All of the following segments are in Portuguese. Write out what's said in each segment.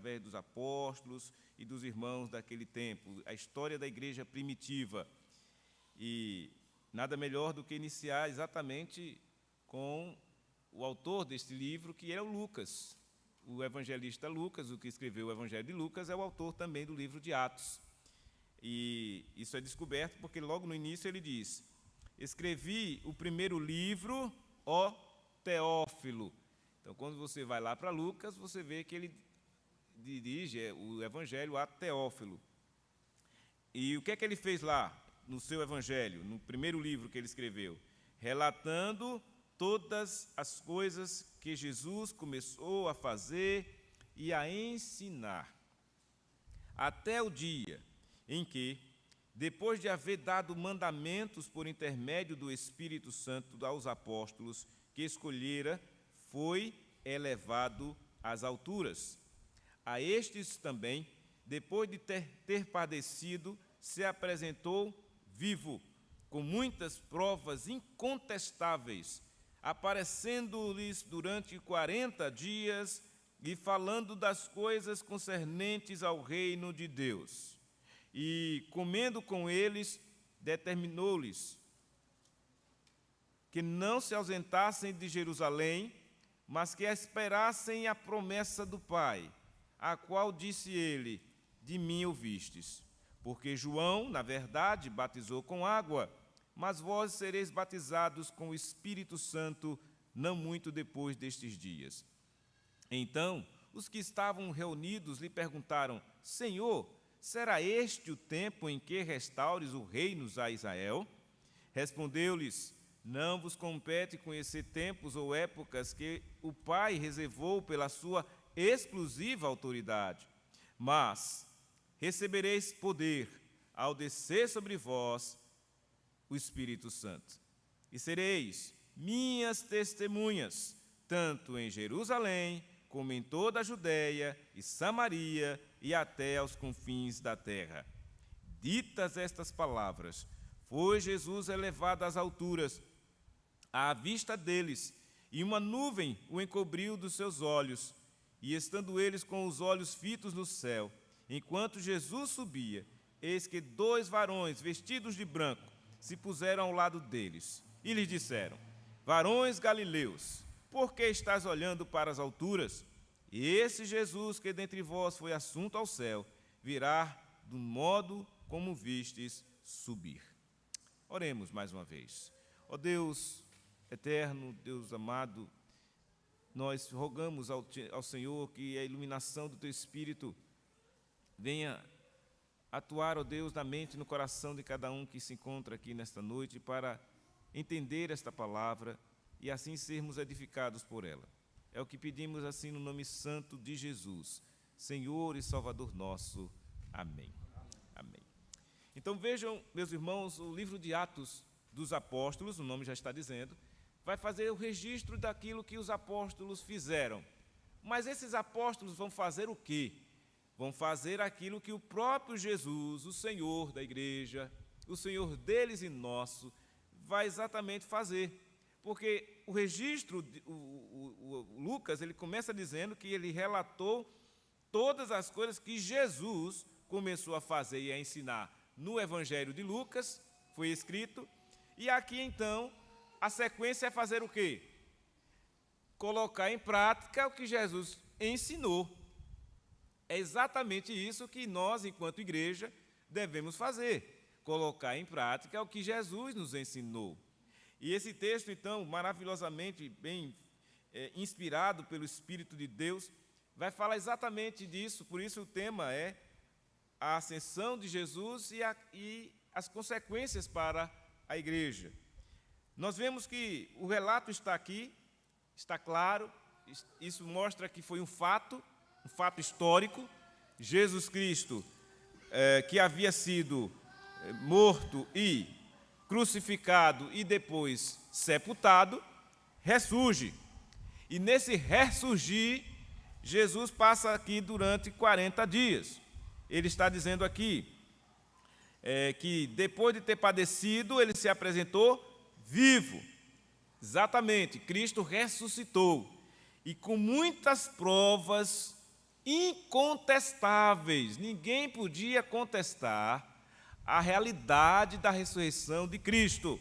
através dos apóstolos e dos irmãos daquele tempo, a história da igreja primitiva. E nada melhor do que iniciar exatamente com o autor deste livro, que é o Lucas. O evangelista Lucas, o que escreveu o Evangelho de Lucas, é o autor também do livro de Atos. E isso é descoberto porque logo no início ele diz: escrevi o primeiro livro, ó Teófilo. Então, quando você vai lá para Lucas, você vê que ele dirige o Evangelho a Teófilo. E o que é que ele fez lá no seu Evangelho, no primeiro livro que ele escreveu? Relatando todas as coisas que Jesus começou a fazer e a ensinar, até o dia em que, depois de haver dado mandamentos por intermédio do Espírito Santo aos apóstolos que escolhera, foi elevado às alturas. A estes também, depois de ter padecido, se apresentou vivo, com muitas provas incontestáveis, aparecendo-lhes durante 40 dias e falando das coisas concernentes ao reino de Deus. E, comendo com eles, determinou-lhes que não se ausentassem de Jerusalém, mas que esperassem a promessa do Pai, a qual disse ele: de mim ouvistes. Porque João, na verdade, batizou com água, mas vós sereis batizados com o Espírito Santo não muito depois destes dias. Então, os que estavam reunidos lhe perguntaram: Senhor, será este o tempo em que restaures o reino a Israel? Respondeu-lhes: não vos compete conhecer tempos ou épocas que o Pai reservou pela sua exclusiva autoridade, mas recebereis poder ao descer sobre vós o Espírito Santo, e sereis minhas testemunhas, tanto em Jerusalém, como em toda a Judéia e Samaria e até aos confins da terra. Ditas estas palavras, foi Jesus elevado às alturas, à vista deles, e uma nuvem o encobriu dos seus olhos, e estando eles com os olhos fitos no céu, enquanto Jesus subia, eis que 2 varões vestidos de branco se puseram ao lado deles, e lhes disseram: varões galileus, por que estáis olhando para as alturas? Esse Jesus que dentre vós foi assunto ao céu, virá do modo como vistes subir. Oremos mais uma vez. Ó Deus eterno, Deus amado, nós rogamos ao Senhor que a iluminação do Teu Espírito venha atuar, ó Deus, na mente e no coração de cada um que se encontra aqui nesta noite para entender esta palavra e assim sermos edificados por ela. É o que pedimos assim no nome santo de Jesus, Senhor e Salvador nosso. Amém. Amém. Então vejam, meus irmãos, o livro de Atos dos Apóstolos, o nome já está dizendo, vai fazer o registro daquilo que os apóstolos fizeram. Mas esses apóstolos vão fazer o quê? Vão fazer aquilo que o próprio Jesus, o Senhor da igreja, o Senhor deles e nosso, vai exatamente fazer. Porque o registro, o Lucas, ele começa dizendo que ele relatou todas as coisas que Jesus começou a fazer e a ensinar no Evangelho de Lucas, foi escrito, e aqui então a sequência é fazer o quê? Colocar em prática o que Jesus ensinou. É exatamente isso que nós, enquanto igreja, devemos fazer, colocar em prática o que Jesus nos ensinou. E esse texto, então, maravilhosamente bem inspirado pelo Espírito de Deus, vai falar exatamente disso, por isso o tema é a ascensão de Jesus e as consequências para a igreja. Nós vemos que o relato está aqui, está claro, isso mostra que foi um fato histórico. Jesus Cristo, que havia sido morto e crucificado e depois sepultado, ressurge. E nesse ressurgir, Jesus passa aqui durante 40 dias. Ele está dizendo aqui que depois de ter padecido, ele se apresentou vivo. Exatamente, Cristo ressuscitou. E com muitas provas incontestáveis. Ninguém podia contestar a realidade da ressurreição de Cristo.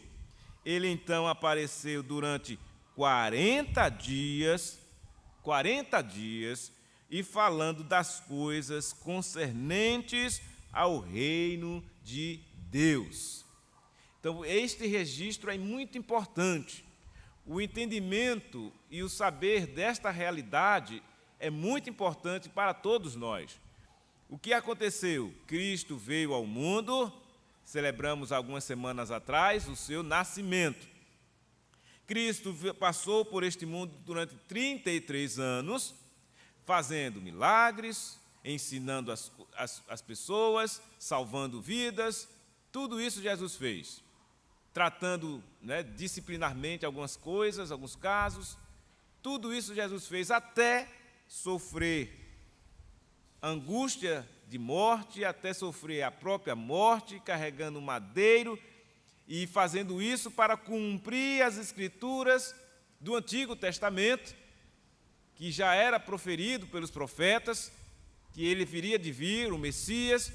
Ele então apareceu durante 40 dias, e falando das coisas concernentes ao reino de Deus. Então, este registro é muito importante. O entendimento e o saber desta realidade é muito importante para todos nós. O que aconteceu? Cristo veio ao mundo, celebramos algumas semanas atrás o seu nascimento. Cristo passou por este mundo durante 33 anos, fazendo milagres, ensinando as pessoas, salvando vidas. Tudo isso Jesus fez, tratando disciplinarmente algumas coisas, alguns casos. Tudo isso Jesus fez até sofrer angústia de morte, até sofrer a própria morte, carregando um madeiro e fazendo isso para cumprir as Escrituras do Antigo Testamento, que já era proferido pelos profetas, que ele viria de vir, o Messias,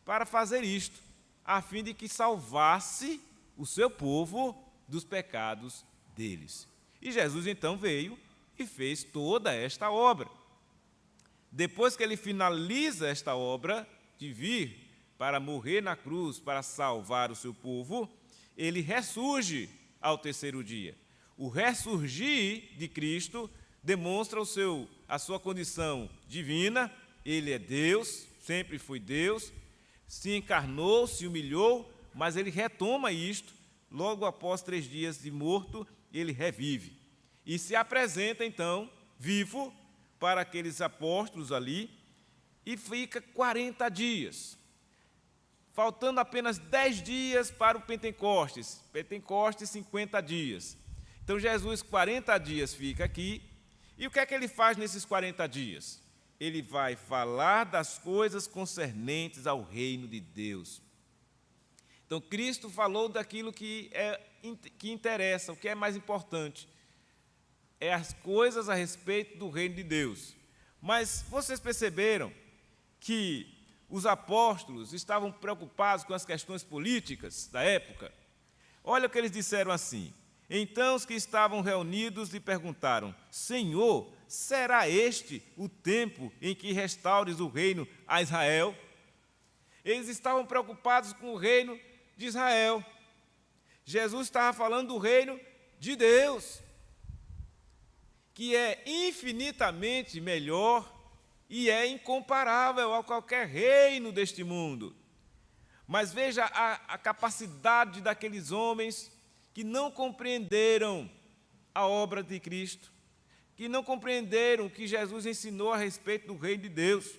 para fazer isto, a fim de que salvasse o seu povo dos pecados deles. E Jesus então veio e fez toda esta obra. Depois que ele finaliza esta obra de vir para morrer na cruz, para salvar o seu povo, ele ressurge ao terceiro dia. O ressurgir de Cristo demonstra a sua condição divina. Ele é Deus, sempre foi Deus, se encarnou, se humilhou, mas ele retoma isto. Logo após 3 dias de morto, ele revive. E se apresenta, então, vivo para aqueles apóstolos ali, e fica 40 dias. Faltando apenas 10 dias para o Pentecostes. Pentecostes, 50 dias. Então, Jesus, 40 dias fica aqui. E o que é que ele faz nesses 40 dias? Ele vai falar das coisas concernentes ao reino de Deus. Então, Cristo falou daquilo que interessa, o que é mais importante. É as coisas a respeito do reino de Deus. Mas vocês perceberam que os apóstolos estavam preocupados com as questões políticas da época? Olha o que eles disseram assim: então os que estavam reunidos lhe perguntaram: Senhor, será este o tempo em que restaures o reino a Israel? Eles estavam preocupados com o reino de Israel. Jesus estava falando do reino de Deus, que é infinitamente melhor e é incomparável a qualquer reino deste mundo. Mas veja a capacidade daqueles homens que não compreenderam a obra de Cristo, que não compreenderam o que Jesus ensinou a respeito do reino de Deus.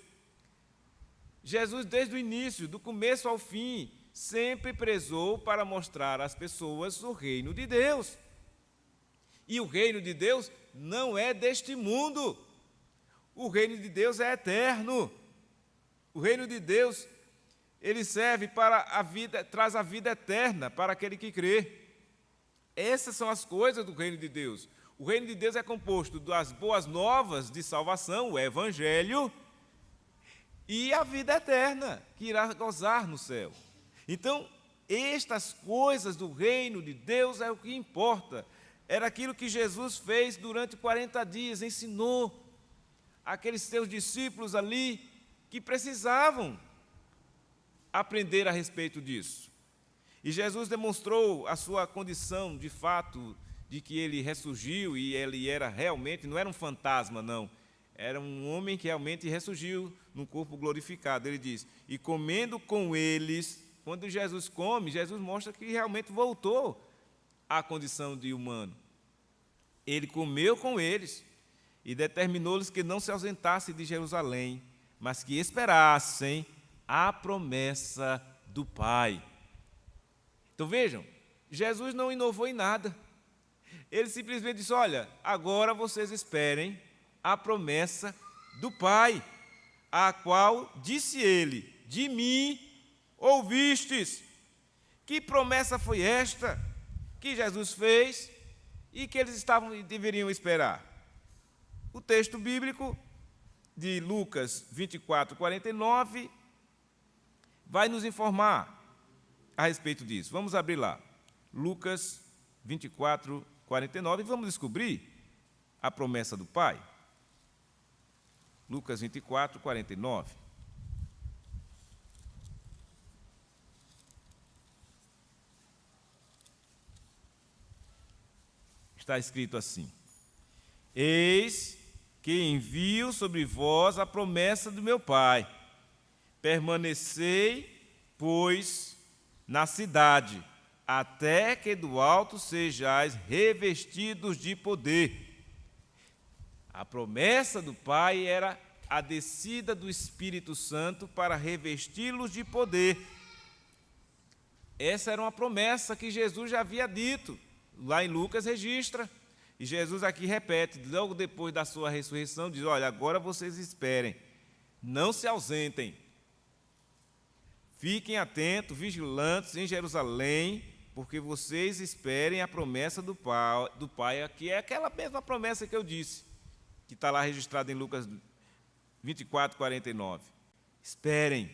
Jesus, desde o início, do começo ao fim, sempre prezou para mostrar às pessoas o reino de Deus. E o reino de Deus não é deste mundo. O reino de Deus é eterno. O reino de Deus, ele serve para a vida, traz a vida eterna para aquele que crê. Essas são as coisas do reino de Deus. O reino de Deus é composto das boas novas de salvação, o evangelho, e a vida eterna, que irá gozar no céu. Então, estas coisas do reino de Deus é o que importa. Era aquilo que Jesus fez durante 40 dias, ensinou aqueles seus discípulos ali que precisavam aprender a respeito disso. E Jesus demonstrou a sua condição, de fato, de que ele ressurgiu e ele era realmente, não era um fantasma, não. Era um homem que realmente ressurgiu num corpo glorificado. Ele diz, e comendo com eles, quando Jesus come, Jesus mostra que realmente voltou à condição de humano. Ele comeu com eles e determinou-lhes que não se ausentassem de Jerusalém, mas que esperassem a promessa do Pai. Então vejam, Jesus não inovou em nada. Ele simplesmente disse, olha, agora vocês esperem a promessa do Pai, a qual disse ele, de mim ouvistes. Que promessa foi esta que Jesus fez e que eles deveriam esperar? O texto bíblico de Lucas 24, 49, vai nos informar a respeito disso. Vamos abrir lá. Lucas 24, 49, e vamos descobrir a promessa do Pai. Lucas 24, 49. Está escrito assim: Eis que envio sobre vós a promessa do meu Pai. Permanecei, pois, na cidade, até que do alto sejais revestidos de poder. A promessa do Pai era a descida do Espírito Santo para revesti-los de poder. Essa era uma promessa que Jesus já havia dito. Lá em Lucas registra. E Jesus aqui repete, logo depois da sua ressurreição, diz: olha, agora vocês esperem, não se ausentem. Fiquem atentos, vigilantes em Jerusalém, porque vocês esperem a promessa do Pai, que é aquela mesma promessa que eu disse, que está lá registrada em Lucas 24, 49. Esperem.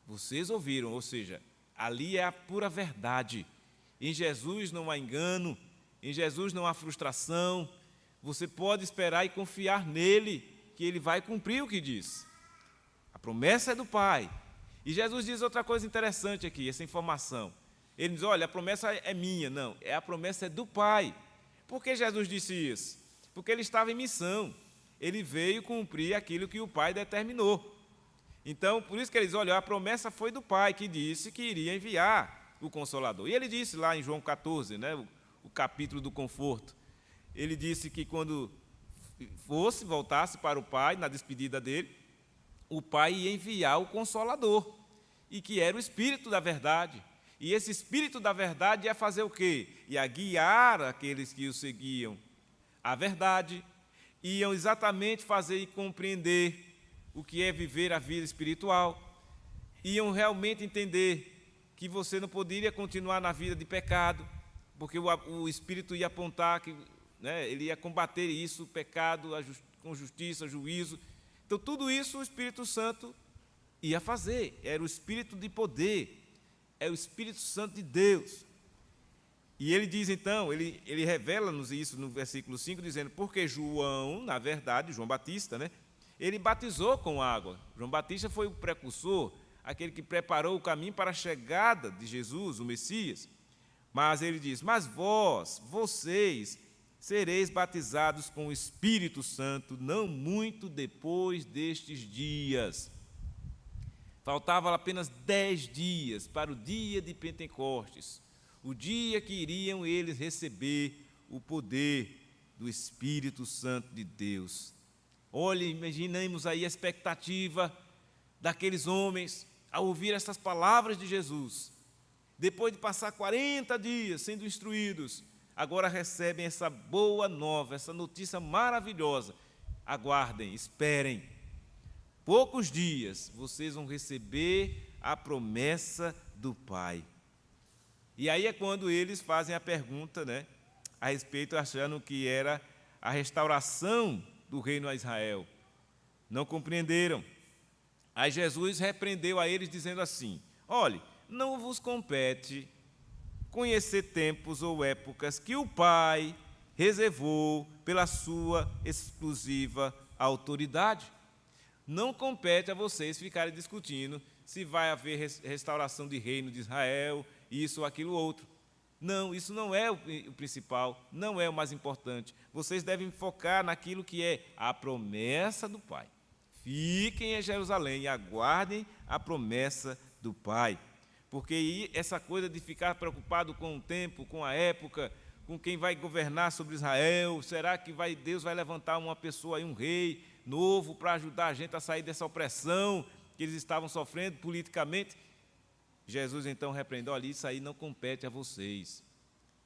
Vocês ouviram, ou seja, ali é a pura verdade. Em Jesus não há engano, em Jesus não há frustração. Você pode esperar e confiar nele, que ele vai cumprir o que diz. A promessa é do Pai. E Jesus diz outra coisa interessante aqui, essa informação. Ele diz: olha, a promessa é minha. Não, a promessa é do Pai. Por que Jesus disse isso? Porque ele estava em missão. Ele veio cumprir aquilo que o Pai determinou. Então, por isso que ele diz: olha, a promessa foi do Pai, que disse que iria enviar o Consolador. E ele disse lá em João 14, né, o capítulo do conforto, ele disse que quando voltasse para o Pai, na despedida dele, o Pai ia enviar o Consolador, e que era o Espírito da verdade. E esse Espírito da verdade ia fazer o quê? Ia guiar aqueles que o seguiam à verdade, iam exatamente fazer e compreender o que é viver a vida espiritual, iam realmente entender que você não poderia continuar na vida de pecado, porque o Espírito ia apontar, que, né, ele ia combater isso, o pecado, com justiça, juízo. Então, tudo isso o Espírito Santo ia fazer. Era o Espírito de poder, é o Espírito Santo de Deus. E ele diz, então, ele revela-nos isso no versículo 5, dizendo: porque João, na verdade, João Batista, né, ele batizou com água. João Batista foi o precursor, aquele que preparou o caminho para a chegada de Jesus, o Messias. Mas ele diz: mas vocês, sereis batizados com o Espírito Santo, não muito depois destes dias. Faltavam apenas 10 dias para o dia de Pentecostes, o dia que iriam eles receber o poder do Espírito Santo de Deus. Olha, imaginemos aí a expectativa daqueles homens ao ouvir essas palavras de Jesus. Depois de passar 40 dias sendo instruídos, agora recebem essa boa nova, essa notícia maravilhosa. Aguardem, esperem. Poucos dias vocês vão receber a promessa do Pai. E aí é quando eles fazem a pergunta, né, a respeito, achando que era a restauração do reino a Israel. Não compreenderam. Aí Jesus repreendeu a eles, dizendo assim: olhe, não vos compete conhecer tempos ou épocas que o Pai reservou pela sua exclusiva autoridade. Não compete a vocês ficarem discutindo se vai haver restauração de reino de Israel, isso ou aquilo outro. Não, isso não é o principal, não é o mais importante. Vocês devem focar naquilo que é a promessa do Pai. Fiquem em Jerusalém e aguardem a promessa do Pai. Porque essa coisa de ficar preocupado com o tempo, com a época, com quem vai governar sobre Israel, será que Deus vai levantar uma pessoa aí, um rei novo, para ajudar a gente a sair dessa opressão que eles estavam sofrendo politicamente? Jesus então repreendeu ali: isso aí não compete a vocês.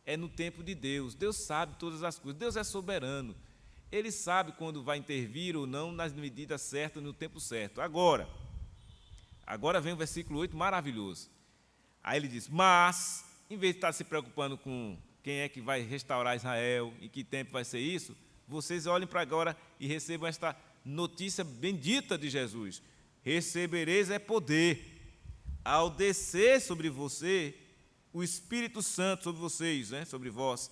É no tempo de Deus. Deus sabe todas as coisas. Deus é soberano. Ele sabe quando vai intervir ou não nas medidas certas, no tempo certo. Agora vem o versículo 8, maravilhoso. Aí ele diz: mas, em vez de estar se preocupando com quem é que vai restaurar Israel, em que tempo vai ser isso, vocês olhem para agora e recebam esta notícia bendita de Jesus: recebereis poder ao descer sobre você o Espírito Santo, sobre vocês, sobre vós,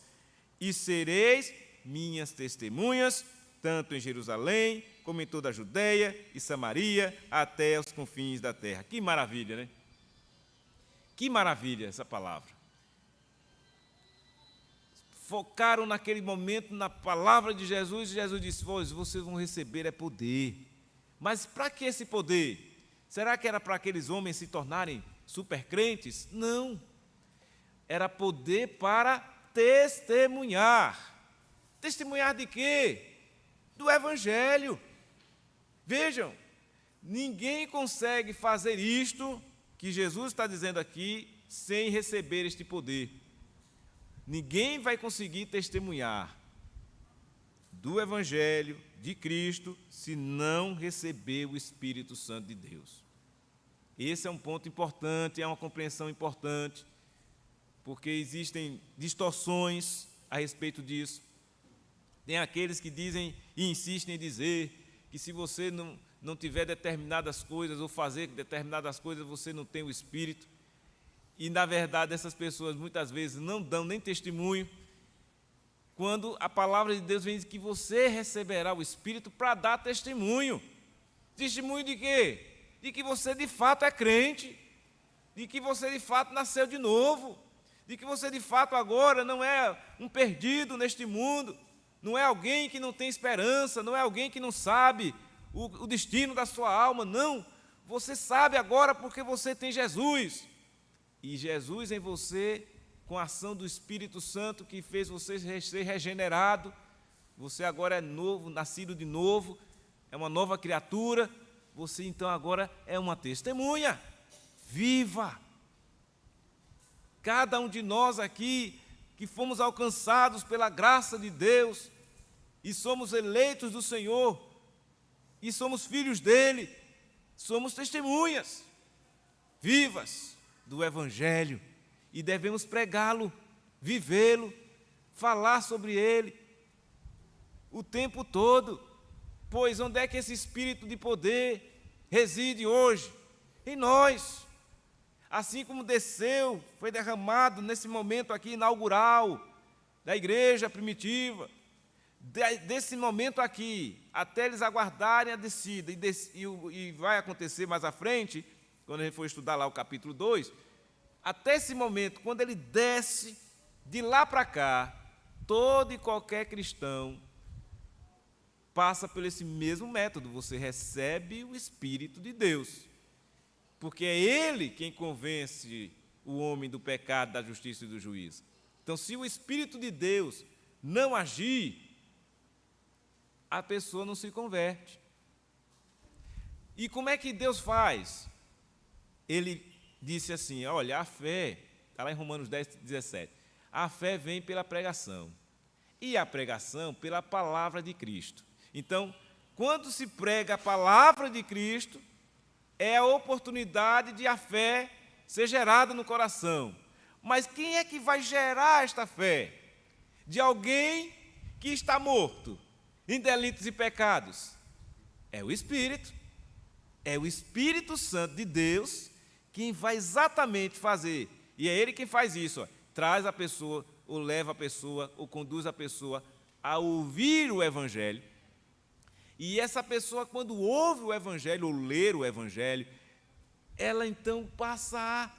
e sereis minhas testemunhas, tanto em Jerusalém, como em toda a Judeia e Samaria, até os confins da terra. Que maravilha, né? Que maravilha essa palavra. Focaram naquele momento na palavra de Jesus, e Jesus disse: vocês vão receber poder. Mas para que esse poder? Será que era para aqueles homens se tornarem supercrentes? Não. Era poder para testemunhar. Testemunhar de quê? Do Evangelho. Vejam, ninguém consegue fazer isto que Jesus está dizendo aqui sem receber este poder. Ninguém vai conseguir testemunhar do Evangelho de Cristo se não receber o Espírito Santo de Deus. Esse é um ponto importante, é uma compreensão importante, porque existem distorções a respeito disso. Tem aqueles que dizem e insistem em dizer que se você não tiver determinadas coisas ou fazer determinadas coisas, você não tem o Espírito. E, na verdade, essas pessoas muitas vezes não dão nem testemunho, quando a palavra de Deus vem dizer que você receberá o Espírito para dar testemunho. Testemunho de quê? De que você de fato é crente, de que você de fato nasceu de novo, de que você de fato agora não é um perdido neste mundo, não é alguém que não tem esperança, não é alguém que não sabe o destino da sua alma, não. Você sabe agora porque você tem Jesus. E Jesus em você, com a ação do Espírito Santo que fez você ser regenerado, você agora é novo, nascido de novo, é uma nova criatura, você então agora é uma testemunha viva. Cada um de nós aqui, que fomos alcançados pela graça de Deus, e somos eleitos do Senhor, e somos filhos dele, somos testemunhas vivas do Evangelho, e devemos pregá-lo, vivê-lo, falar sobre ele o tempo todo. Pois onde é que esse espírito de poder reside hoje? Em nós. Assim como desceu, foi derramado nesse momento aqui inaugural da igreja primitiva, desse momento aqui, até eles aguardarem a descida, e vai acontecer mais à frente, quando a gente for estudar lá o capítulo 2, até esse momento, quando ele desce, de lá para cá, todo e qualquer cristão passa por esse mesmo método. Você recebe o Espírito de Deus, porque é Ele quem convence o homem do pecado, da justiça e do juízo. Então, se o Espírito de Deus não agir, a pessoa não se converte. E como é que Deus faz? Ele disse assim, olha, a fé, está lá em Romanos 10, 17, a fé vem pela pregação, e a pregação pela palavra de Cristo. Então, quando se prega a palavra de Cristo, é a oportunidade de a fé ser gerada no coração. Mas quem é que vai gerar esta fé? De alguém que está morto em delitos e pecados. É o Espírito. É o Espírito Santo de Deus quem vai exatamente fazer. E é Ele quem faz isso. Traz a pessoa, ou leva a pessoa, ou conduz a pessoa a ouvir o Evangelho. E essa pessoa, quando ouve o Evangelho, ou ler o Evangelho, ela então passa a,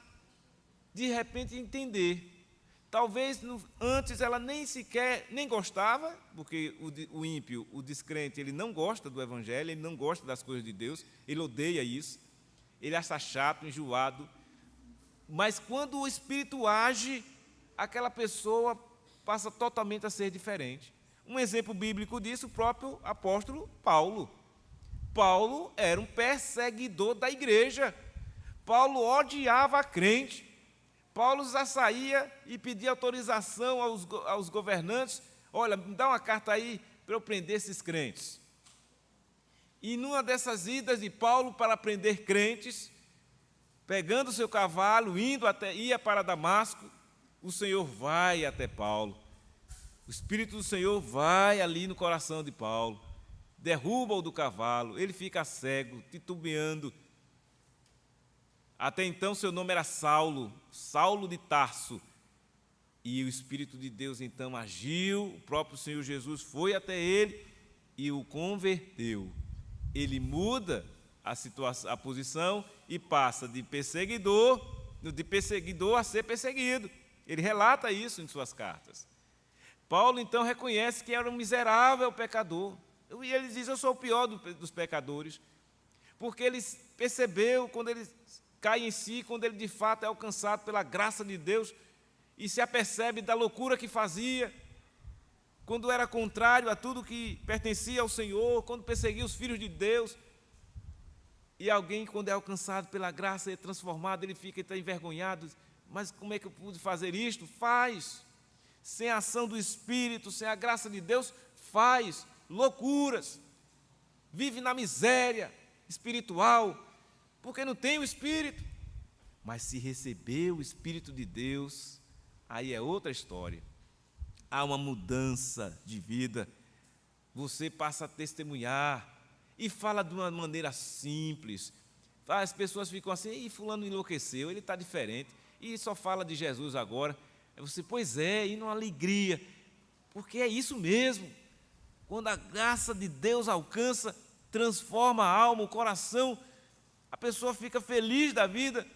de repente, entender. Talvez antes ela nem gostava, porque o ímpio, o descrente, ele não gosta do Evangelho, ele não gosta das coisas de Deus, ele odeia isso, ele acha chato, enjoado. Mas quando o Espírito age, aquela pessoa passa totalmente a ser diferente. Um exemplo bíblico disso, o próprio apóstolo Paulo. Paulo era um perseguidor da igreja. Paulo odiava a crente. Paulo já saía e pedia autorização aos governantes. Olha, me dá uma carta aí para eu prender esses crentes. E numa dessas idas de Paulo para prender crentes, pegando o seu cavalo, ia para Damasco, o Senhor vai até Paulo. O Espírito do Senhor vai ali no coração de Paulo. derruba-o do cavalo, ele fica cego, titubeando. Até então seu nome era Saulo, Saulo de Tarso. E o Espírito de Deus então agiu, o próprio Senhor Jesus foi até ele e o converteu. Ele muda a situação, a posição e passa de perseguidor a ser perseguido. Ele relata isso em suas cartas. Paulo então reconhece que era um miserável pecador. E ele diz, eu sou o pior dos pecadores. Porque ele percebeu, quando ele cai em si, quando ele de fato é alcançado pela graça de Deus, e se apercebe da loucura que fazia, quando era contrário a tudo que pertencia ao Senhor, quando perseguia os filhos de Deus, e alguém, quando é alcançado pela graça e é transformado, ele fica então envergonhado, mas como é que eu pude fazer isto? Faz, sem a ação do Espírito, sem a graça de Deus, faz loucuras, vive na miséria espiritual, porque não tem o Espírito. Mas se receber o Espírito de Deus, aí é outra história. Há uma mudança de vida. Você passa a testemunhar e fala de uma maneira simples. As pessoas ficam assim, fulano enlouqueceu, ele está diferente, e só fala de Jesus agora. Você, pois é, e numa alegria, porque é isso mesmo. Quando a graça de Deus alcança, transforma a alma, o coração, a pessoa fica feliz da vida,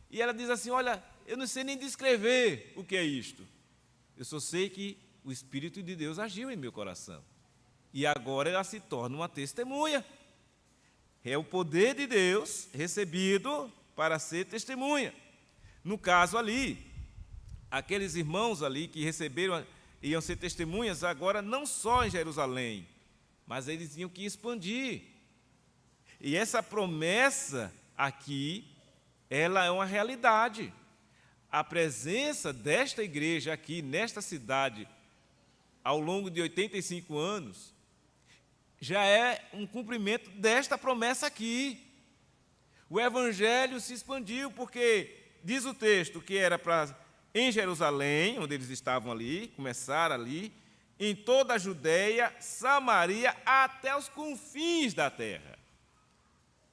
e ela diz assim, olha, eu não sei nem descrever o que é isto. Eu só sei que o Espírito de Deus agiu em meu coração. E agora ela se torna uma testemunha. É o poder de Deus recebido para ser testemunha. No caso ali, aqueles irmãos ali que receberam, iam ser testemunhas agora não só em Jerusalém, mas eles tinham que expandir. E essa promessa aqui, ela é uma realidade. A presença desta igreja aqui, nesta cidade, ao longo de 85 anos, já é um cumprimento desta promessa aqui. O Evangelho se expandiu, porque diz o texto que era em Jerusalém, onde eles estavam ali, começaram ali, em toda a Judéia, Samaria, até os confins da terra.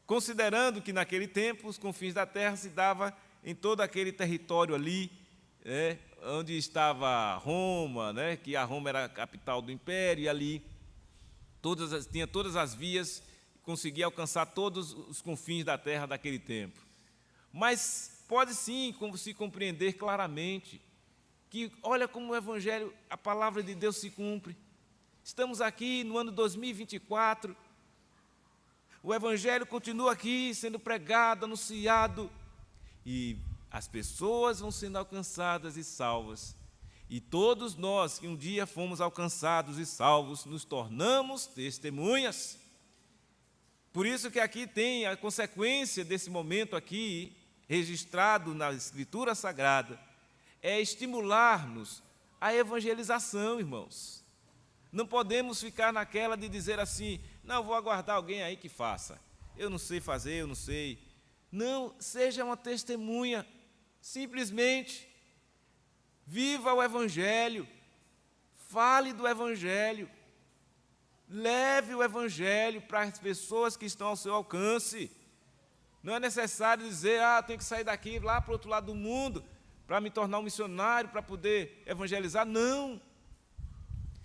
Considerando que naquele tempo os confins da terra se dava em todo aquele território ali, onde estava Roma, que a Roma era a capital do império, e ali tinha todas as vias, conseguia alcançar todos os confins da terra daquele tempo. Mas pode sim se compreender claramente que, olha como o Evangelho, a palavra de Deus se cumpre. Estamos aqui no ano 2024, o Evangelho continua aqui sendo pregado, anunciado, e as pessoas vão sendo alcançadas e salvas. E todos nós que um dia fomos alcançados e salvos, nos tornamos testemunhas. Por isso que aqui tem a consequência desse momento aqui, registrado na Escritura Sagrada, é estimular-nos à evangelização, irmãos. Não podemos ficar naquela de dizer assim, não, vou aguardar alguém aí que faça. Eu não sei fazer, eu não sei. Não, seja uma testemunha, simplesmente. Viva o Evangelho, fale do Evangelho, leve o Evangelho para as pessoas que estão ao seu alcance. Não é necessário dizer, tenho que sair daqui, lá para o outro lado do mundo, para me tornar um missionário, para poder evangelizar. Não.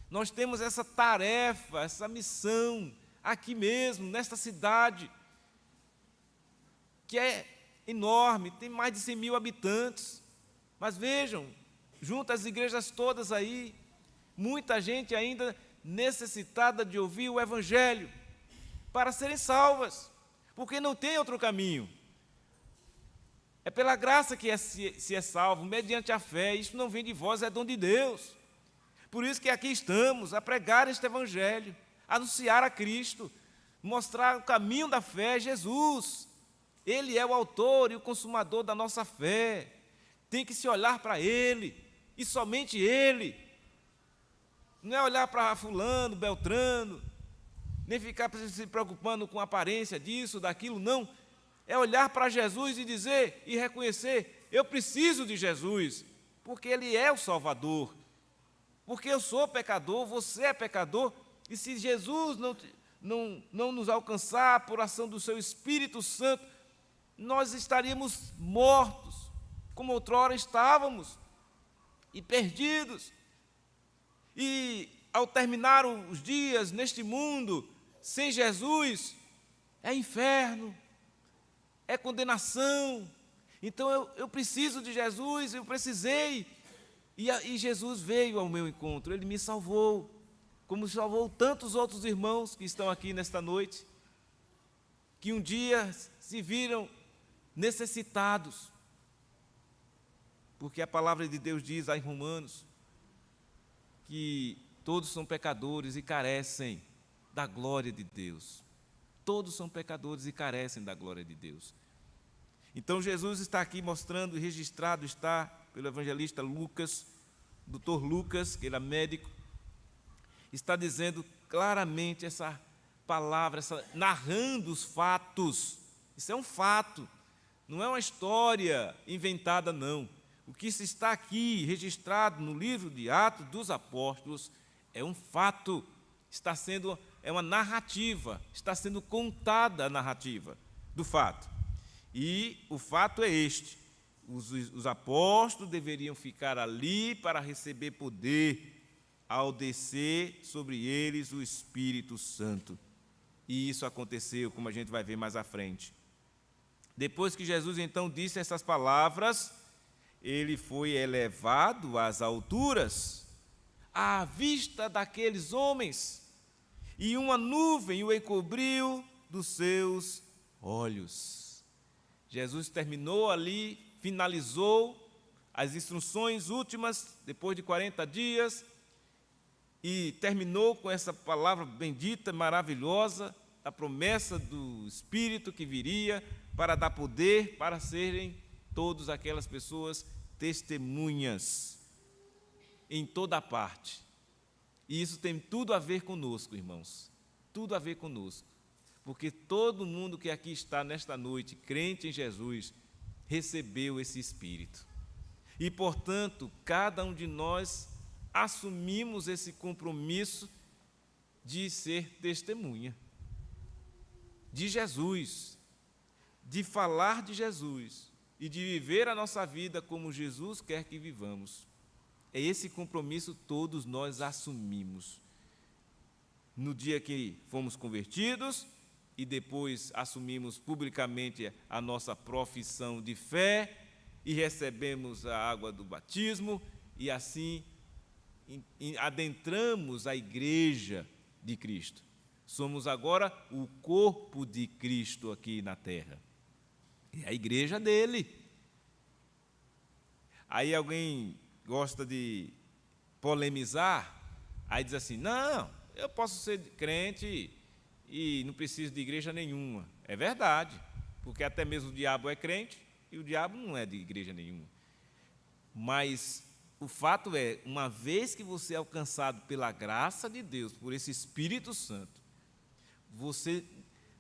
Nós temos essa tarefa, essa missão, aqui mesmo, nesta cidade, que é enorme, tem mais de 100 mil habitantes. Mas vejam, junto às igrejas todas aí, muita gente ainda necessitada de ouvir o Evangelho para serem salvas, porque não tem outro caminho. É pela graça que se é salvo, mediante a fé. Isso não vem de vós, é dom de Deus. Por isso que aqui estamos, a pregar este Evangelho, anunciar a Cristo, mostrar o caminho da fé, Jesus. Ele é o autor e o consumador da nossa fé. Tem que se olhar para Ele, e somente Ele. Não é olhar para fulano, beltrano, nem ficar se preocupando com a aparência disso, daquilo, não. É olhar para Jesus e dizer e reconhecer, eu preciso de Jesus, porque Ele é o Salvador. Porque eu sou pecador, você é pecador, e se Jesus não nos alcançar por ação do seu Espírito Santo, nós estaríamos mortos, como outrora estávamos, e perdidos. E ao terminar os dias neste mundo, sem Jesus, é inferno, é condenação. Então eu preciso de Jesus, eu precisei. E Jesus veio ao meu encontro, Ele me salvou, como salvou tantos outros irmãos que estão aqui nesta noite, que um dia se viram necessitados, porque a palavra de Deus diz em Romanos que todos são pecadores e carecem da glória de Deus. Todos são pecadores e carecem da glória de Deus. Então Jesus está aqui mostrando, e registrado está pelo evangelista Lucas, doutor Lucas, que era médico, está dizendo claramente essa palavra, narrando os fatos. Isso é um fato, não é uma história inventada, não. O que se está aqui registrado no livro de Atos dos Apóstolos é um fato, é uma narrativa, está sendo contada a narrativa do fato. E o fato é este: os apóstolos deveriam ficar ali para receber poder ao descer sobre eles o Espírito Santo. E isso aconteceu, como a gente vai ver mais à frente. Depois que Jesus então disse essas palavras, ele foi elevado às alturas, à vista daqueles homens, e uma nuvem o encobriu dos seus olhos. Jesus terminou ali, finalizou as instruções últimas, depois de 40 dias, e terminou com essa palavra bendita, maravilhosa, a promessa do Espírito que viria para dar poder para serem todas aquelas pessoas testemunhas em toda a parte. E isso tem tudo a ver conosco, irmãos, tudo a ver conosco, porque todo mundo que aqui está nesta noite, crente em Jesus, recebeu esse Espírito. E, portanto, cada um de nós assumimos esse compromisso de ser testemunha de Jesus, de falar de Jesus e de viver a nossa vida como Jesus quer que vivamos. É esse compromisso todos nós assumimos. No dia que fomos convertidos e depois assumimos publicamente a nossa profissão de fé e recebemos a água do batismo e assim adentramos a igreja de Cristo. Somos agora o corpo de Cristo aqui na terra. É a igreja dele. Aí alguém gosta de polemizar, aí diz assim: não, eu posso ser crente e não preciso de igreja nenhuma. É verdade, porque até mesmo o diabo é crente e o diabo não é de igreja nenhuma. Mas o fato é, uma vez que você é alcançado pela graça de Deus, por esse Espírito Santo, você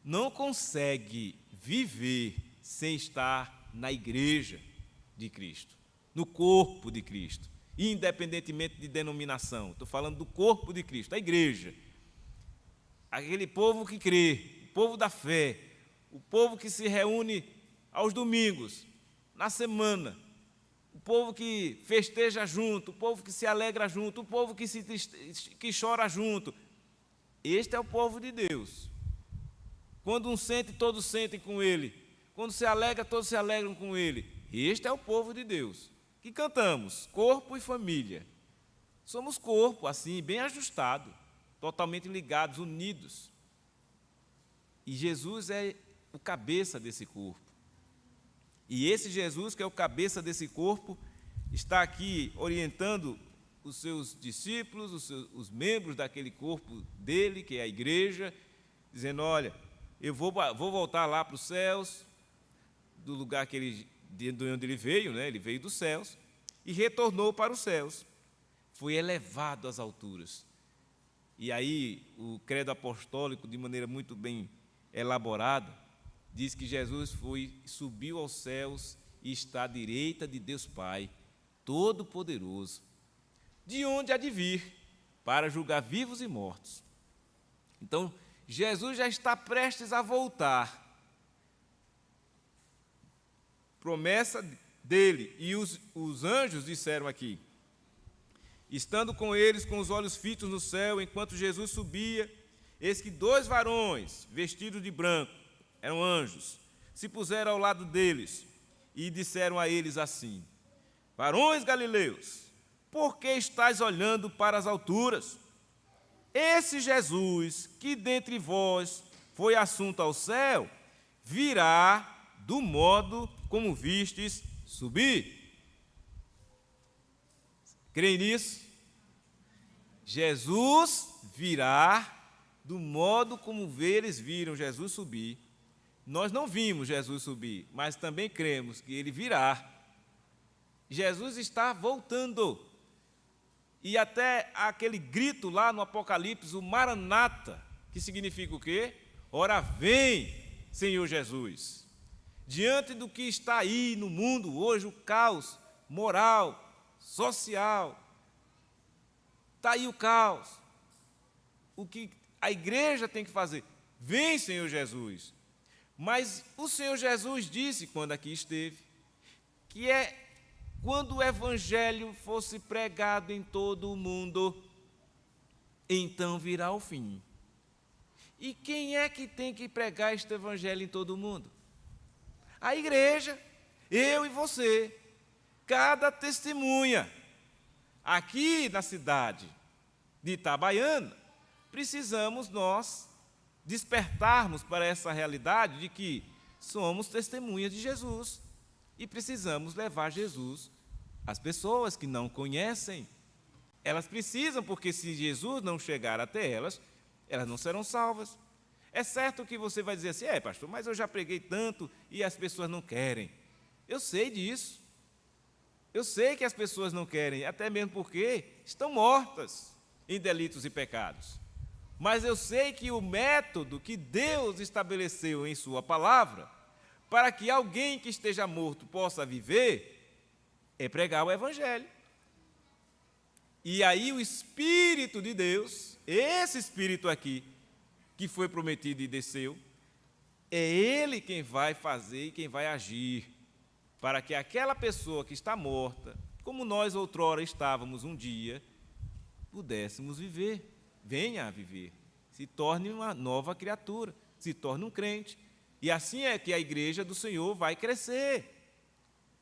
não consegue viver sem estar na igreja de Cristo, no corpo de Cristo, independentemente de denominação. Estou falando do corpo de Cristo, a igreja. Aquele povo que crê, o povo da fé, o povo que se reúne aos domingos, na semana, o povo que festeja junto, o povo que se alegra junto, o povo que chora junto. Este é o povo de Deus. Quando um sente, todos sentem com ele. Quando se alegra, todos se alegram com ele. Este é o povo de Deus. Que cantamos, corpo e família. Somos corpo, assim, bem ajustado, totalmente ligados, unidos. E Jesus é o cabeça desse corpo. E esse Jesus, que é o cabeça desse corpo, está aqui orientando os seus discípulos, os membros daquele corpo dele, que é a igreja, dizendo: olha, eu vou voltar lá para os céus, do lugar de onde ele veio, né? Ele veio dos céus, e retornou para os céus, foi elevado às alturas. E aí o credo apostólico, de maneira muito bem elaborada, diz que Jesus subiu aos céus e está à direita de Deus Pai, Todo-Poderoso, de onde há de vir para julgar vivos e mortos. Então, Jesus já está prestes a voltar. Promessa dele. E os anjos disseram aqui, estando com eles com os olhos fitos no céu, enquanto Jesus subia, eis que 2 varões, vestidos de branco, eram anjos, se puseram ao lado deles e disseram a eles assim: varões galileus, por que estáis olhando para as alturas? Esse Jesus, que dentre vós foi assunto ao céu, virá do modo como vistes subir. Creem nisso? Jesus virá do modo como eles viram Jesus subir. Nós não vimos Jesus subir, mas também cremos que ele virá. Jesus está voltando. E até aquele grito lá no Apocalipse, o Maranata, que significa o quê? Ora vem, Senhor Jesus. Diante do que está aí no mundo hoje, o caos moral, social, está aí o caos. O que a igreja tem que fazer? Vem, Senhor Jesus. Mas o Senhor Jesus disse, quando aqui esteve, que quando o evangelho fosse pregado em todo o mundo, então virá o fim. E quem é que tem que pregar este evangelho em todo o mundo? A igreja, eu e você, cada testemunha. Aqui na cidade de Itabaiana, precisamos nós despertarmos para essa realidade de que somos testemunhas de Jesus e precisamos levar Jesus às pessoas que não conhecem. Elas precisam, porque se Jesus não chegar até elas, elas não serão salvas. É certo que você vai dizer assim, pastor, mas eu já preguei tanto e as pessoas não querem. Eu sei disso. Eu sei que as pessoas não querem, até mesmo porque estão mortas em delitos e pecados. Mas eu sei que o método que Deus estabeleceu em sua palavra, para que alguém que esteja morto possa viver, é pregar o evangelho. E aí o Espírito de Deus, esse Espírito aqui, que foi prometido e desceu, é Ele quem vai fazer e quem vai agir, para que aquela pessoa que está morta, como nós outrora estávamos um dia, pudéssemos viver, venha a viver, se torne uma nova criatura, se torne um crente. E assim é que a igreja do Senhor vai crescer,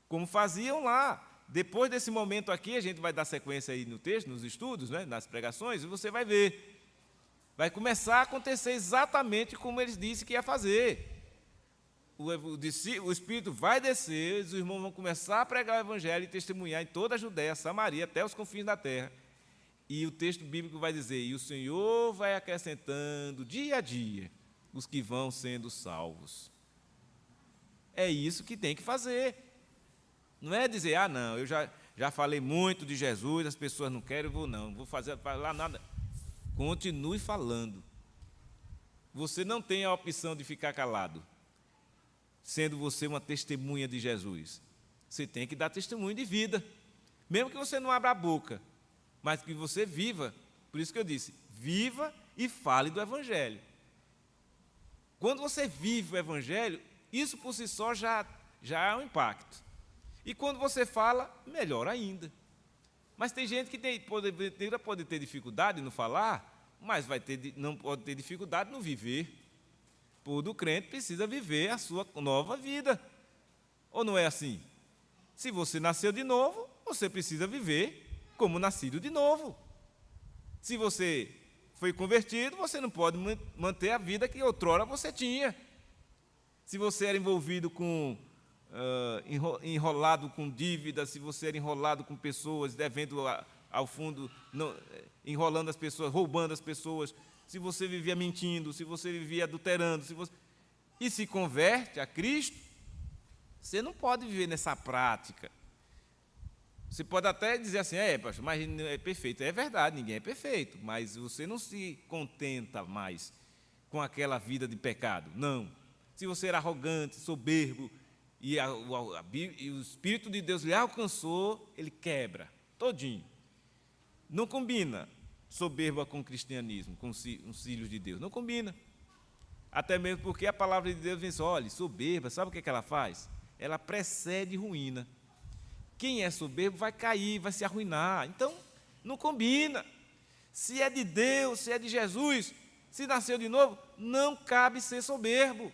como faziam lá. Depois desse momento aqui, a gente vai dar sequência aí no texto, nos estudos, né, nas pregações, e você vai ver. Vai começar a acontecer exatamente como eles disseram que ia fazer. O Espírito vai descer, os irmãos vão começar a pregar o Evangelho e testemunhar em toda a Judéia, Samaria, até os confins da terra. E o texto bíblico vai dizer, e o Senhor vai acrescentando dia a dia os que vão sendo salvos. É isso que tem que fazer. Não é dizer, não, eu já falei muito de Jesus, as pessoas não querem, não vou falar nada. Continue falando. Você não tem a opção de ficar calado, sendo você uma testemunha de Jesus. Você tem que dar testemunho de vida, mesmo que você não abra a boca, mas que você viva. Por isso que eu disse, viva e fale do Evangelho. Quando você vive o Evangelho, isso por si só já é um impacto. E quando você fala, melhor ainda. Mas tem gente que pode ter dificuldade no falar, mas não pode ter dificuldade no viver. Todo crente precisa viver a sua nova vida. Ou não é assim? Se você nasceu de novo, você precisa viver como nascido de novo. Se você foi convertido, você não pode manter a vida que outrora você tinha. Se você era envolvido com enrolado com dívidas, se você era enrolado com pessoas, devendo ao fundo, enrolando as pessoas, roubando as pessoas, se você vivia mentindo, se você vivia adulterando, e se converte a Cristo, você não pode viver nessa prática. Você pode até dizer assim, pastor, mas não é perfeito. É verdade, ninguém é perfeito, mas você não se contenta mais com aquela vida de pecado. Não. Se você era arrogante, soberbo, e o Espírito de Deus lhe alcançou, ele quebra, todinho. Não combina soberba com o cristianismo, com os filhos de Deus, não combina. Até mesmo porque a palavra de Deus diz, olha, soberba, sabe o que ela faz? Ela precede ruína. Quem é soberbo vai cair, vai se arruinar. Então, não combina. Se é de Deus, se é de Jesus, se nasceu de novo, não cabe ser soberbo.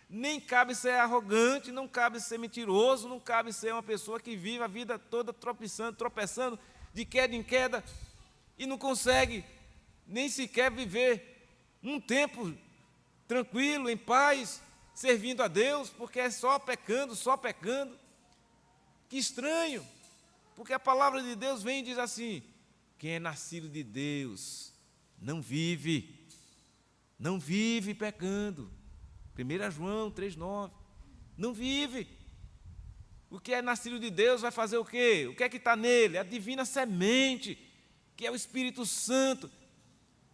Nem cabe ser arrogante, não cabe ser mentiroso, não cabe ser uma pessoa que vive a vida toda tropeçando, de queda em queda, e não consegue nem sequer viver um tempo tranquilo, em paz, servindo a Deus, porque é só pecando, só pecando. Que estranho, porque a palavra de Deus vem e diz assim, quem é nascido de Deus não vive pecando. 1 João 3,9, não vive. O que é nascido de Deus vai fazer o quê? O que é que está nele? A divina semente, que é o Espírito Santo,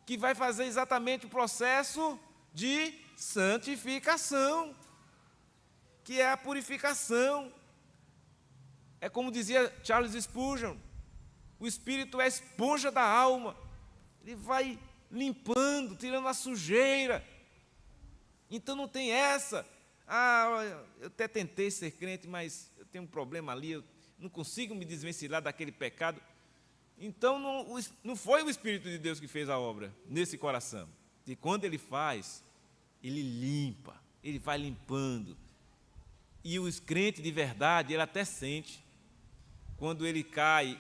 que vai fazer exatamente o processo de santificação, que é a purificação. É como dizia Charles Spurgeon, o Espírito é a esponja da alma, ele vai limpando, tirando a sujeira. Então não tem essa, eu até tentei ser crente, mas eu tenho um problema ali, eu não consigo me desvencilhar daquele pecado. Então não foi o Espírito de Deus que fez a obra nesse coração. E quando Ele faz, Ele limpa, Ele vai limpando. E o crente de verdade, ele até sente, quando ele cai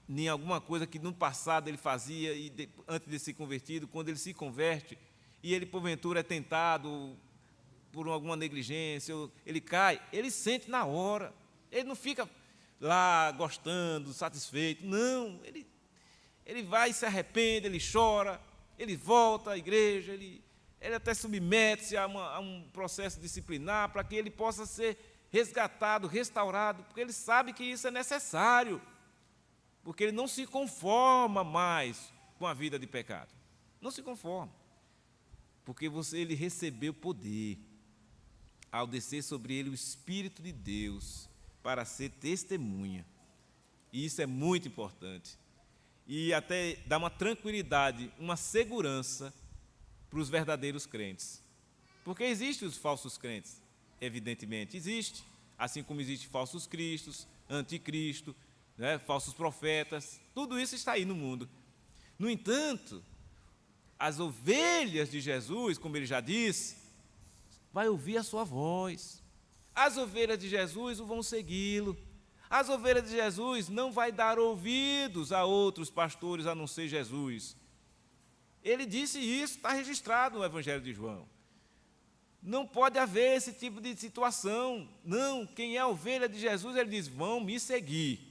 em alguma coisa que no passado ele fazia, antes de ser convertido, quando ele se converte, e ele porventura é tentado por alguma negligência, ele cai, ele sente na hora, ele não fica lá gostando, satisfeito, não, ele vai e se arrepende, ele chora, ele volta à igreja, ele até submete-se a um processo disciplinar para que ele possa ser resgatado, restaurado, porque ele sabe que isso é necessário, porque ele não se conforma mais com a vida de pecado, não se conforma, porque ele recebeu poder, ao descer sobre ele o Espírito de Deus, para ser testemunha, e isso é muito importante, e até dá uma tranquilidade, uma segurança para os verdadeiros crentes, porque existem os falsos crentes, evidentemente, existe, assim como existem falsos cristos, anticristo, né, falsos profetas, tudo isso está aí no mundo. No entanto, as ovelhas de Jesus, como ele já disse, vai ouvir a sua voz. As ovelhas de Jesus vão segui-lo. As ovelhas de Jesus não vai dar ouvidos a outros pastores a não ser Jesus. Ele disse isso, está registrado no Evangelho de João. Não pode haver esse tipo de situação. Não, quem é a ovelha de Jesus, ele diz, vão me seguir.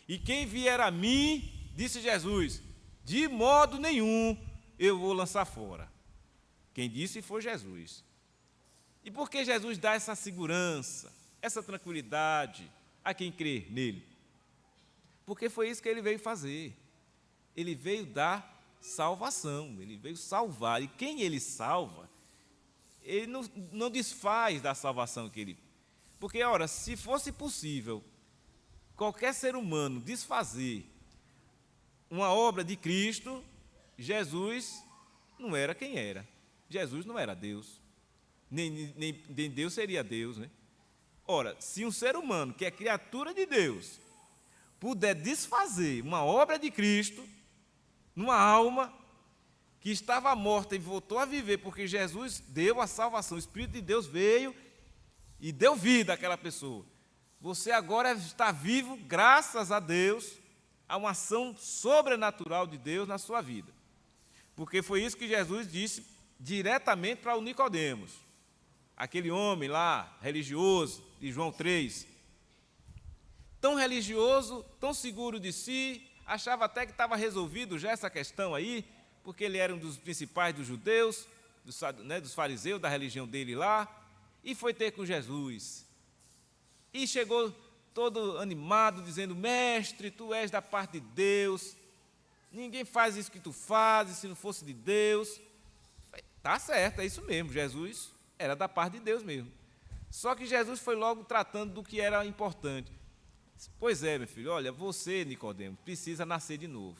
E quem vier a mim, disse Jesus, de modo nenhum eu vou lançar fora. Quem disse foi Jesus. E por que Jesus dá essa segurança, essa tranquilidade a quem crê nele? Porque foi isso que ele veio fazer. Ele veio dar salvação, ele veio salvar. E quem ele salva, ele não desfaz da salvação que ele... Porque, ora, se fosse possível qualquer ser humano desfazer uma obra de Cristo, Jesus não era quem era. Jesus não era Deus. Nem Deus seria Deus, né? Ora, se um ser humano que é criatura de Deus puder desfazer uma obra de Cristo numa alma que estava morta e voltou a viver, porque Jesus deu a salvação, o Espírito de Deus veio e deu vida àquela pessoa. Você agora está vivo, graças a Deus, a uma ação sobrenatural de Deus na sua vida. Porque foi isso que Jesus disse diretamente para o Nicodemos, aquele homem lá, religioso, de João 3. Tão religioso, tão seguro de si, achava até que estava resolvido já essa questão aí, porque ele era um dos principais dos judeus, dos fariseus, da religião dele lá, e foi ter com Jesus. E chegou todo animado, dizendo, mestre, tu és da parte de Deus, ninguém faz isso que tu fazes, se não fosse de Deus. Tá certo, é isso mesmo, Jesus era da parte de Deus mesmo. Só que Jesus foi logo tratando do que era importante. Pois é, meu filho, olha, você, Nicodemo, precisa nascer de novo.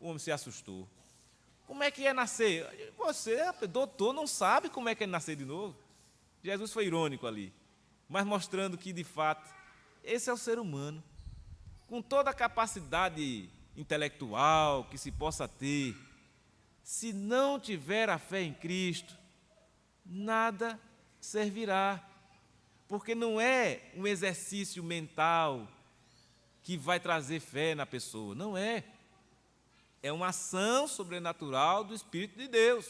O homem se assustou. Como é que é nascer? Você, doutor, não sabe como é que é nascer de novo. Jesus foi irônico ali, mas mostrando que, de fato, esse é o ser humano, com toda a capacidade intelectual que se possa ter, se não tiver a fé em Cristo, nada servirá, porque não é um exercício mental que vai trazer fé na pessoa, não é. É uma ação sobrenatural do Espírito de Deus.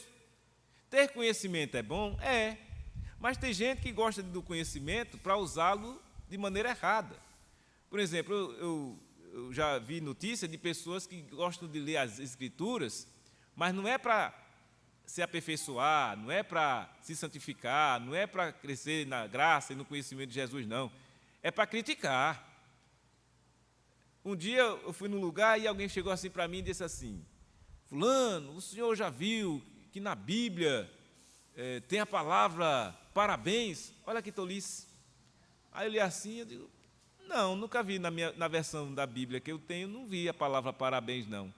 Ter conhecimento é bom? É. Mas tem gente que gosta do conhecimento para usá-lo de maneira errada. Por exemplo, eu já vi notícia de pessoas que gostam de ler as Escrituras, mas não é para se aperfeiçoar, não é para se santificar, não é para crescer na graça e no conhecimento de Jesus, não. É para criticar. Um dia eu fui num lugar e alguém chegou assim para mim e disse assim: fulano, o senhor já viu que na Bíblia tem a palavra parabéns? Olha que tolice. Aí eu li assim, eu digo, não, nunca vi na versão da Bíblia que eu tenho, não vi a palavra parabéns, não.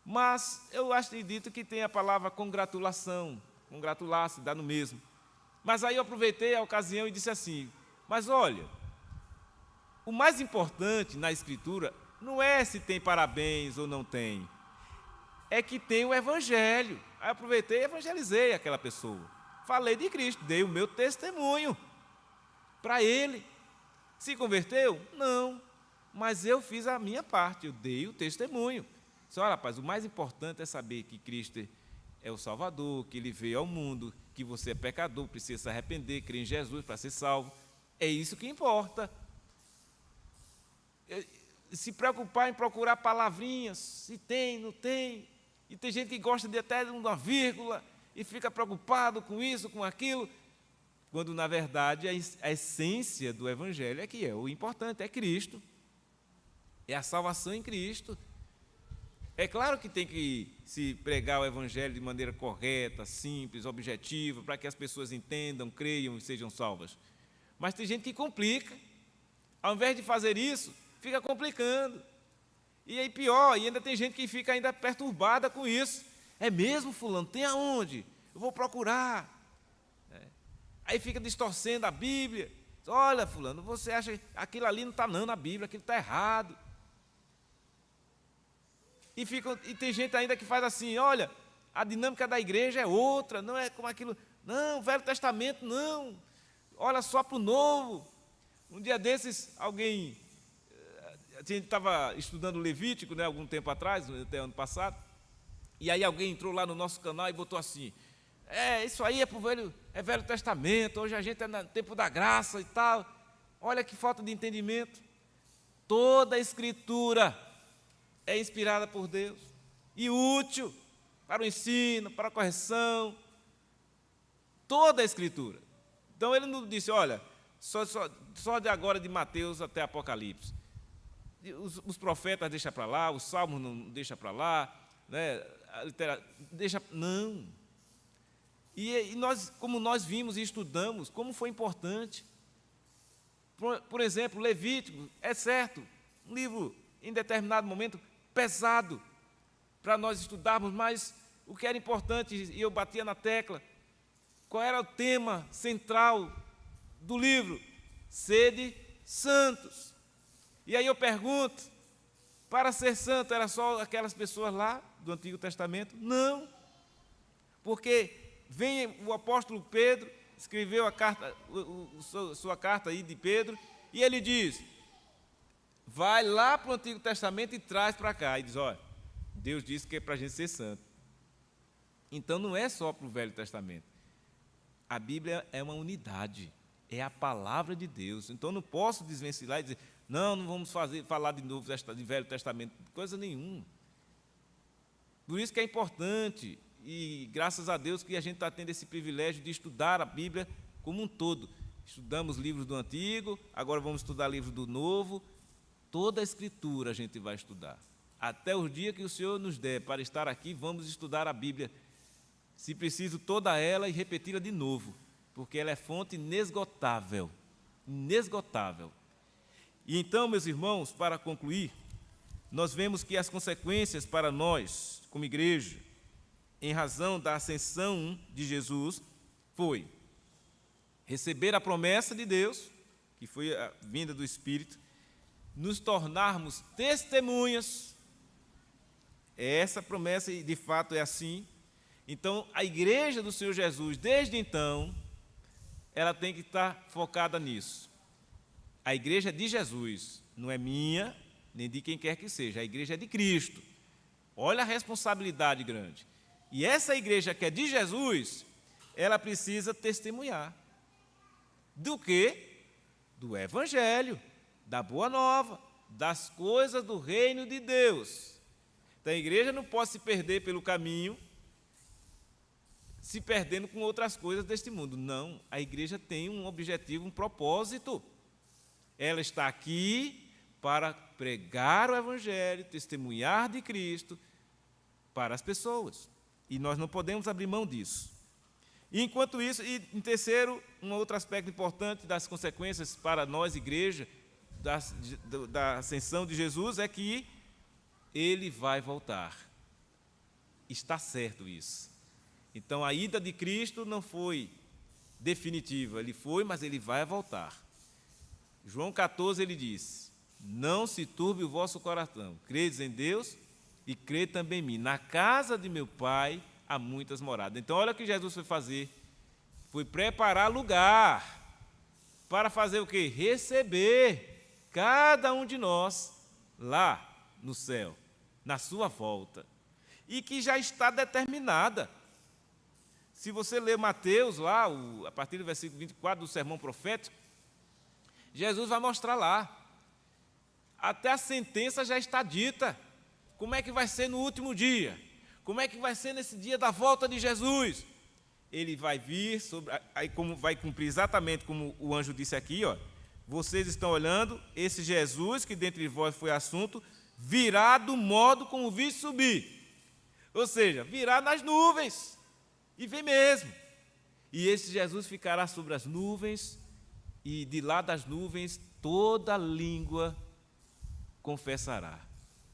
Mas eu acredito que tem a palavra congratulação, congratular-se, dá no mesmo. Mas aí eu aproveitei a ocasião e disse assim, mas olha, o mais importante na Escritura não é se tem parabéns ou não tem, é que tem o Evangelho. Aí eu aproveitei e evangelizei aquela pessoa. Falei de Cristo, dei o meu testemunho para ele. Se converteu? Não, mas eu fiz a minha parte, eu dei o testemunho. Só, rapaz, o mais importante é saber que Cristo é o Salvador, que Ele veio ao mundo, que você é pecador, precisa se arrepender, crer em Jesus para ser salvo. É isso que importa. Se preocupar em procurar palavrinhas, se tem, não tem. E tem gente que gosta de até de uma vírgula e fica preocupado com isso, com aquilo, quando, na verdade, a essência do Evangelho é que é o importante, é Cristo. É a salvação em Cristo. É claro que tem que se pregar o Evangelho de maneira correta, simples, objetiva, para que as pessoas entendam, creiam e sejam salvas. Mas tem gente que complica. Ao invés de fazer isso, fica complicando. E aí pior, e ainda tem gente que fica ainda perturbada com isso. É mesmo, fulano? Tem aonde? Eu vou procurar. Aí fica distorcendo a Bíblia. Olha, fulano, você acha que aquilo ali não está não na Bíblia, aquilo está errado. E tem gente ainda que faz assim, olha, a dinâmica da igreja é outra, não é como aquilo. Não, Velho Testamento não. Olha só para o Novo. Um dia desses, alguém... A gente estava estudando Levítico, né, algum tempo atrás, até ano passado, e aí alguém entrou lá no nosso canal e botou assim, isso aí é Velho Testamento, hoje a gente é no tempo da graça e tal. Olha que falta de entendimento. Toda a Escritura é inspirada por Deus e útil para o ensino, para a correção. Toda a Escritura. Então ele não disse, olha, só de agora de Mateus até Apocalipse. Os profetas deixa para lá, os salmos não deixa para lá, né? Não. E nós, como nós vimos e estudamos, como foi importante. Por exemplo, Levítico, é certo, um livro em determinado momento pesado para nós estudarmos, mas o que era importante, e eu batia na tecla, qual era o tema central do livro? Sede santos. E aí eu pergunto, para ser santo era só aquelas pessoas lá do Antigo Testamento? Não, porque vem o apóstolo Pedro, escreveu a carta, sua carta aí de Pedro, e ele diz, vai lá para o Antigo Testamento e traz para cá, e diz, olha, Deus disse que é para a gente ser santo. Então não é só para o Velho Testamento, a Bíblia é uma unidade, é a palavra de Deus, então não posso desvencilhar e dizer, não vamos falar de novo de Velho Testamento, coisa nenhuma. Por isso que é importante, e graças a Deus que a gente está tendo esse privilégio de estudar a Bíblia como um todo. Estudamos livros do Antigo, agora vamos estudar livros do Novo. Toda a Escritura a gente vai estudar. Até o dia que o Senhor nos der para estar aqui, vamos estudar a Bíblia, se preciso, toda ela e repeti-la de novo, porque ela é fonte inesgotável, inesgotável. E então, meus irmãos, para concluir, nós vemos que as consequências para nós, como igreja, em razão da ascensão de Jesus, foi receber a promessa de Deus, que foi a vinda do Espírito, nos tornarmos testemunhas. Essa promessa, de fato, é assim. Então, a igreja do Senhor Jesus, desde então, ela tem que estar focada nisso. A igreja é de Jesus, não é minha, nem de quem quer que seja. A igreja é de Cristo. Olha a responsabilidade grande. E essa igreja que é de Jesus, ela precisa testemunhar. Do quê? Do Evangelho, da Boa Nova, das coisas do reino de Deus. Então, a igreja não pode se perder pelo caminho, se perdendo com outras coisas deste mundo. Não, a igreja tem um objetivo, um propósito. Ela está aqui para pregar o Evangelho, testemunhar de Cristo para as pessoas. E nós não podemos abrir mão disso. E, enquanto isso, e em terceiro, um outro aspecto importante das consequências para nós, igreja, da ascensão de Jesus, é que ele vai voltar. Está certo isso. Então, a ida de Cristo não foi definitiva. Ele foi, mas ele vai voltar. João 14, ele diz: não se turbe o vosso coração. Credes em Deus e crede também em mim. Na casa de meu Pai há muitas moradas. Então, olha o que Jesus foi fazer. Foi preparar lugar para fazer o quê? Receber cada um de nós lá no céu, na sua volta. E que já está determinada. Se você ler Mateus, lá, a partir do versículo 24 do sermão profético, Jesus vai mostrar lá. Até a sentença já está dita. Como é que vai ser no último dia? Como é que vai ser nesse dia da volta de Jesus? Ele vai vir, aí como vai cumprir exatamente como o anjo disse aqui, ó. Vocês estão olhando, esse Jesus, que dentre vós foi assunto, virá do modo como vi subir. Ou seja, virá nas nuvens. E vem mesmo. E esse Jesus ficará sobre as nuvens, e de lá das nuvens toda língua confessará.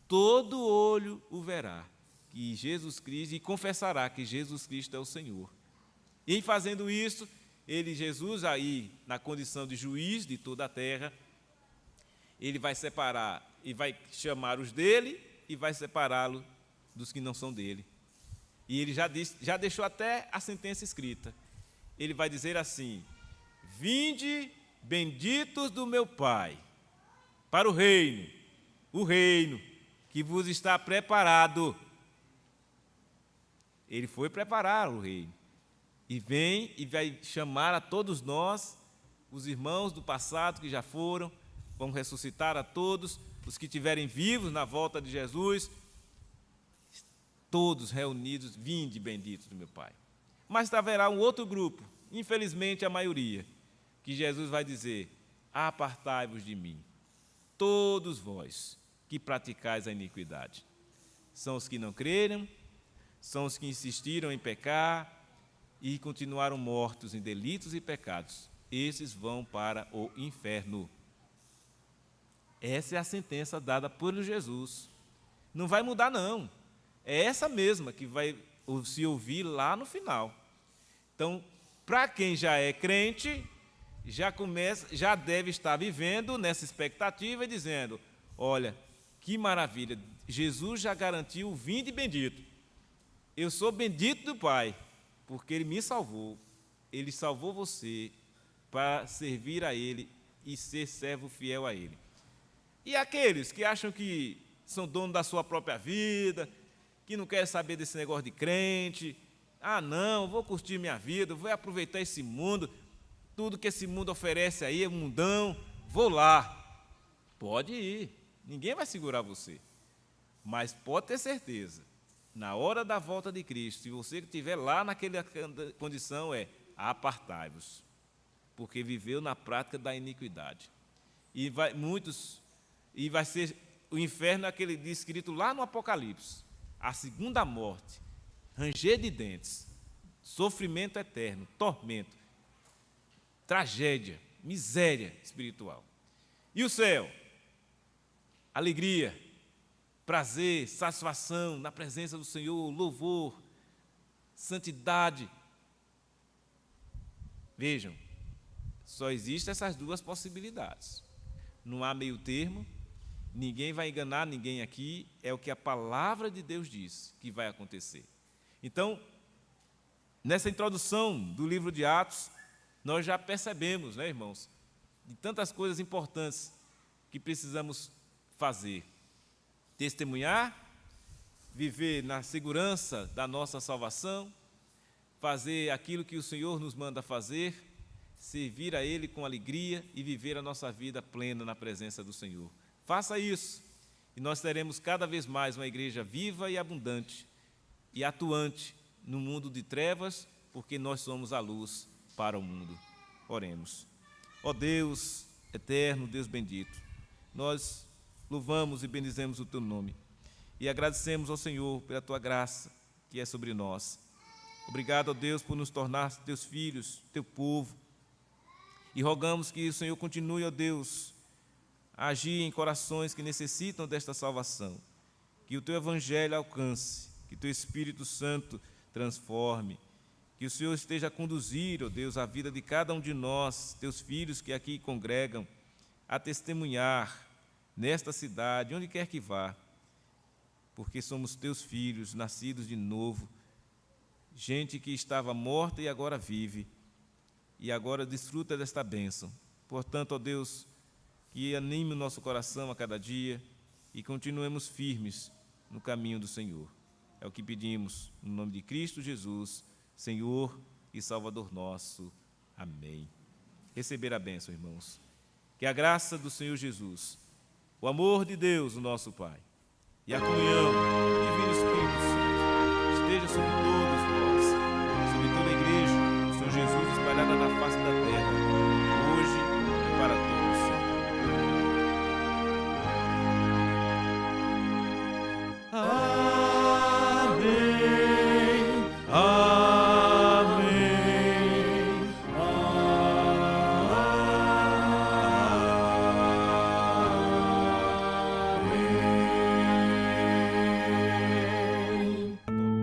Todo olho o verá, que Jesus Cristo, e confessará que Jesus Cristo é o Senhor. E em fazendo isso, Jesus aí, na condição de juiz de toda a terra, ele vai separar, e vai chamar os dele, e vai separá-lo dos que não são dele. E ele já deixou até a sentença escrita. Ele vai dizer assim: vinde, benditos do meu Pai, para o reino que vos está preparado. Ele foi preparar o reino. E vem e vai chamar a todos nós, os irmãos do passado que já foram, vão ressuscitar a todos, os que estiverem vivos na volta de Jesus, todos reunidos, vinde benditos do meu Pai. Mas haverá um outro grupo, infelizmente a maioria, que Jesus vai dizer: apartai-vos de mim, todos vós que praticais a iniquidade. São os que não creram, são os que insistiram em pecar e continuaram mortos em delitos e pecados. Esses vão para o inferno. Essa é a sentença dada por Jesus. Não vai mudar, não. É essa mesma que vai se ouvir lá no final. Então, para quem já é crente, já deve estar vivendo nessa expectativa e dizendo: olha, que maravilha, Jesus já garantiu o vinde bendito. Eu sou bendito do Pai, porque Ele me salvou. Ele salvou você para servir a Ele e ser servo fiel a Ele. E aqueles que acham que são donos da sua própria vida, que não querem saber desse negócio de crente, não, vou curtir minha vida, vou aproveitar esse mundo, tudo que esse mundo oferece aí é mundão, vou lá. Pode ir, ninguém vai segurar você. Mas pode ter certeza, na hora da volta de Cristo, se você estiver lá naquela condição, apartai-vos, porque viveu na prática da iniquidade. E vai ser o inferno, aquele descrito lá no Apocalipse, a segunda morte, ranger de dentes, sofrimento eterno, tormento, tragédia, miséria espiritual. E o céu? Alegria, prazer, satisfação na presença do Senhor, louvor, santidade. Vejam, só existem essas duas possibilidades. Não há meio termo, ninguém vai enganar ninguém aqui, é o que a palavra de Deus diz que vai acontecer. Então, nessa introdução do livro de Atos, nós já percebemos, né, irmãos, de tantas coisas importantes que precisamos fazer. Testemunhar, viver na segurança da nossa salvação, fazer aquilo que o Senhor nos manda fazer, servir a Ele com alegria e viver a nossa vida plena na presença do Senhor. Faça isso e nós teremos cada vez mais uma igreja viva e abundante e atuante no mundo de trevas, porque nós somos a luz para o mundo. Oremos. Ó Deus eterno, Deus bendito, nós louvamos e bendizemos o Teu nome e agradecemos ao Senhor pela Tua graça que é sobre nós. Obrigado, ó Deus, por nos tornar Teus filhos, Teu povo, e rogamos que o Senhor continue, ó Deus, a agir em corações que necessitam desta salvação, que o Teu Evangelho alcance, que Teu Espírito Santo transforme, que o Senhor esteja a conduzir, ó Deus, a vida de cada um de nós, Teus filhos que aqui congregam, a testemunhar nesta cidade, onde quer que vá, porque somos Teus filhos, nascidos de novo, gente que estava morta e agora vive, e agora desfruta desta bênção. Portanto, ó Deus, que anime o nosso coração a cada dia e continuemos firmes no caminho do Senhor. É o que pedimos, no nome de Cristo Jesus, Senhor e Salvador nosso. Amém. Receber a bênção, irmãos. Que a graça do Senhor Jesus, o amor de Deus, o nosso Pai, e a comunhão do Divino Espírito Santo esteja sobre todos